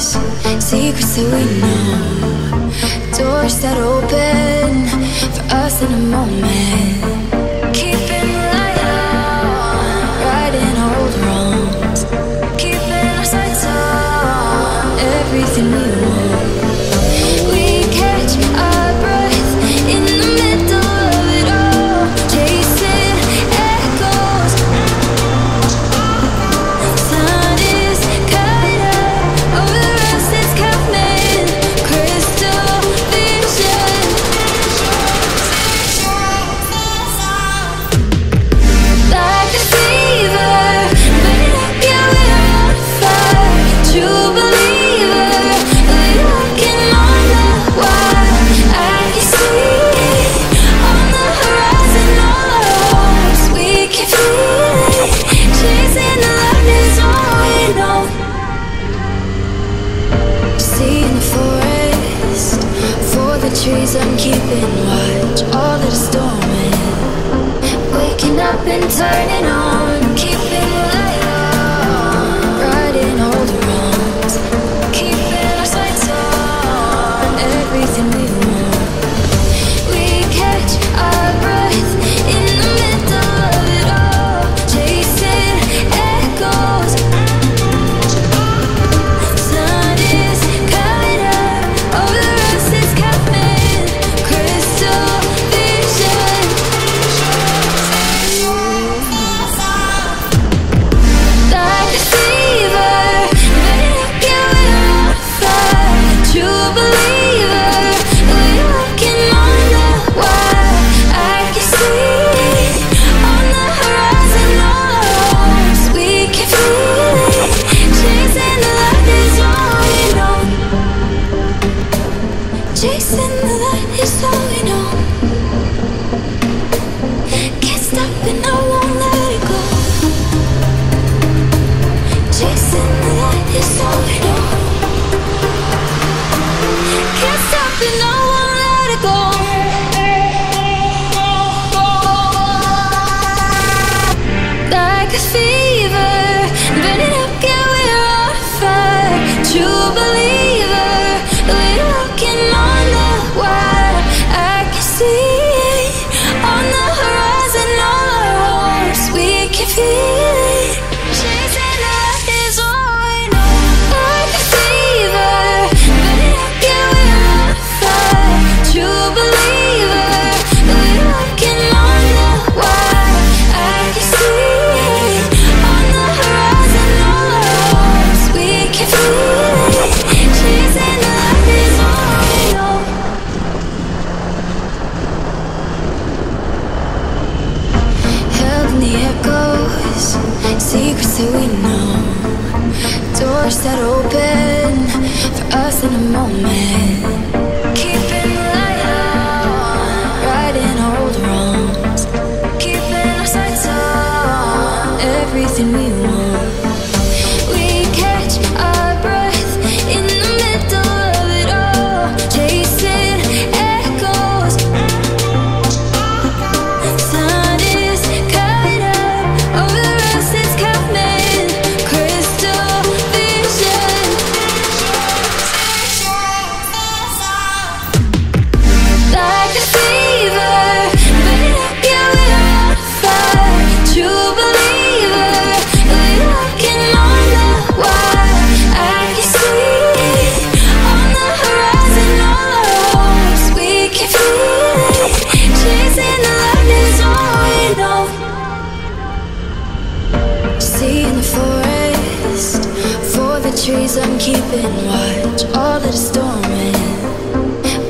secrets that we know, doors that open for us in a moment. Keeping the light on, righting old wrongs, keeping our sights on everything we want. We catch our breath in the middle of it all, chasing echoes. Sun is coming up over the rust, it's coming. Crystal vision. Like a fever, burning up, yeah, we're on fire. True believer, we're walking on the wire. I can see on the horizon all our hopes. We can feel it, chasing the light is all we know. See in the forest, for the trees I'm keeping watch. All that is storming, waking up and turning on, keeping the light on, righting all the wrongs, keeping our sights on everything we want. We catch our breath in the middle of it all, chasing echoes. Sun is coming up over the rust, it's coming. Crystal vision. Like a fever, burning up, yeah, we're on fire. True believer, we're walking on the wire. I can see on the horizon all our hopes. We can feel it, chasing the light is all we know. Chasing the light is all we know. Can't stop and I won't let it go. Chasing the light is all we know. Can't stop and I won't let it go. Like a fever, burning up, yeah, we're on fire. True believer, we're walking on the wire. I can see on the horizon all our hopes. We can feel it, chasing the light is all we know. Like a fever, burning up, yeah, we're on fire. True believer, we're walking on the wire. I can see on the horizon all our hopes. We can feel it, chasing the light is all we know. Held in the echoes, secrets that we know, doors that open for us in a moment. Keeping the light on, righting old wrongs, keeping our sights on everything we want. We catch our breath in the middle of it all, chasing echoes. Sun is coming up over the rust, it's coming. Crystal vision. Like a fever, burning up, yeah, we're on fire. True believer, we're walking on the wire. I can see on the horizon all our hopes. We can feel it, chasing the light is all we know. See in the forest, for the trees I'm keeping watch. All that is storming,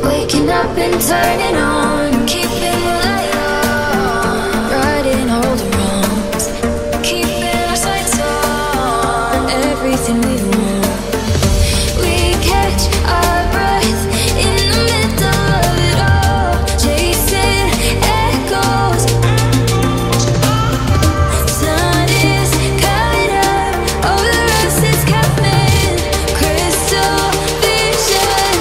waking up and turning on, keeping the light on, righting all the wrongs, keeping our sights on everything we want. We catch our breath in the middle of it all, chasing echoes. Sun is coming up over the rust, it's coming. Crystal vision.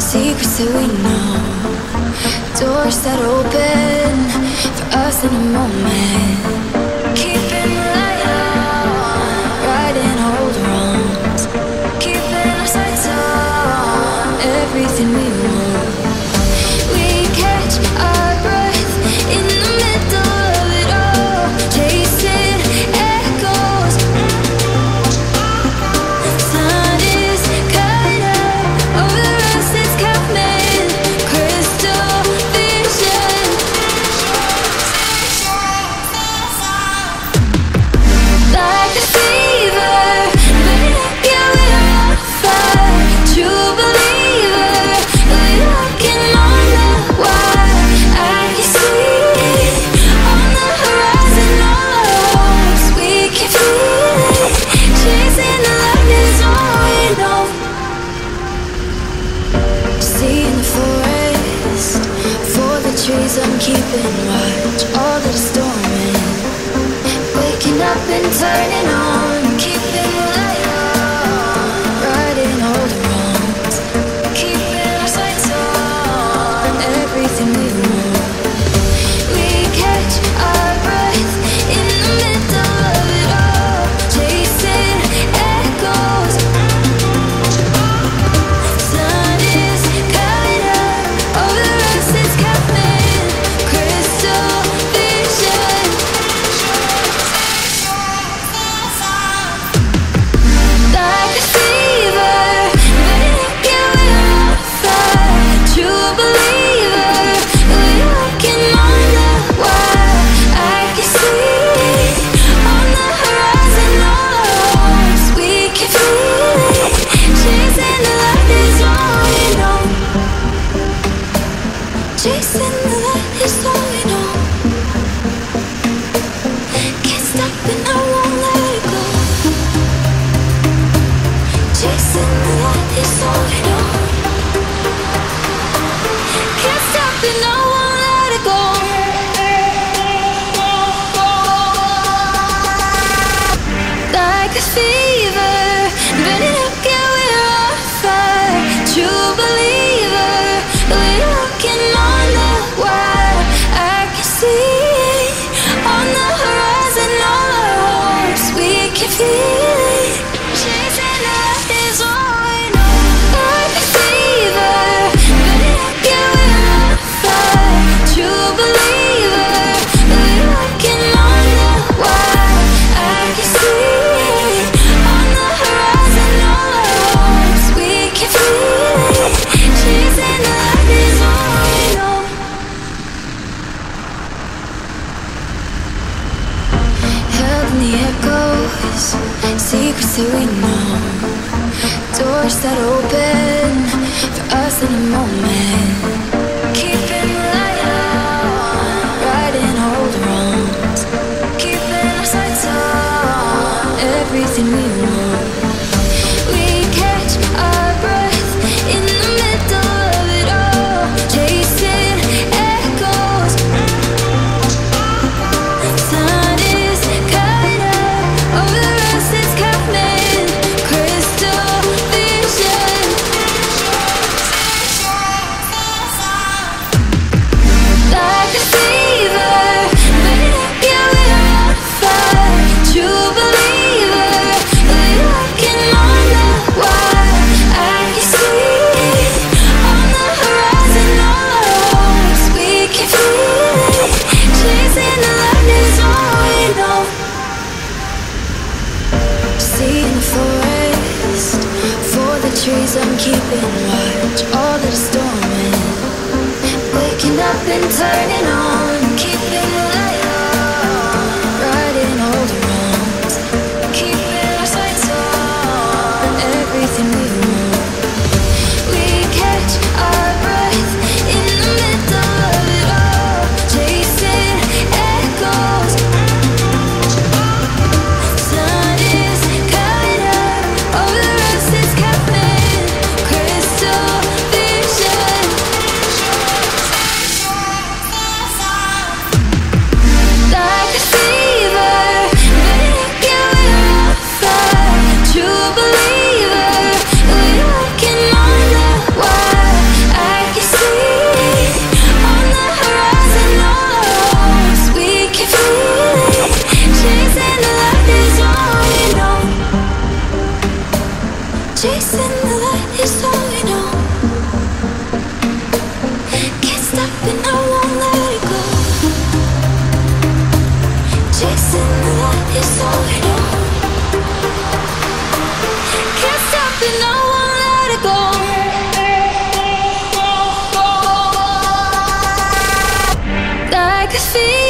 secrets that we know, doors that open for us in a moment. Keeping the light on, righting old wrongs, keeping our sights on everything we want. We catch our breath in the middle of it all, chasing echoes. Sun is coming up over us, it's coming. Crystal vision, like a fever, burning up, yeah, we're on fire. True believer, we're walking on the wire. I can see on the horizon all our hopes. We can feel it, chasing the light is all we know. See in the forest, for the trees I'm keeping watch. All that is storming, waking up and turning on, keeping the light on, righting all the wrongs, keeping our sights on everything we want. We catch our breath in the middle of it all, chasing echoes. Sun is coming up over us, it's coming. Crystal vision, like a fever, burning up, yeah, we're on fire. True believer, we're walking on the wire. I can see on the horizon all our hopes. We can feel it, chasing the light is all we know. Chasing the light is all we know. Can't stop and I won't let it go. Chasing the light is all we know. Can't stop and I won't let it go. Like a fever, burning up, yeah, we're on fire. True believer, we're walking on the wire. I can see on the horizon all our hopes. We can feel it, chasing the light is all we know. Like a fever, burning up, yeah, we're on fire. True believer, we're walking on the wire. I can see on the horizon all our hopes. We can feel it, chasing the light is all we know. Held in the echoes, secrets that we know, doors that open for us in a moment. Keeping the light on, righting old wrongs, keeping our sights on everything we want. We catch our breath in the middle of it all, chasing echoes. Sun is coming up over us, it's coming. Crystal vision, like a fever.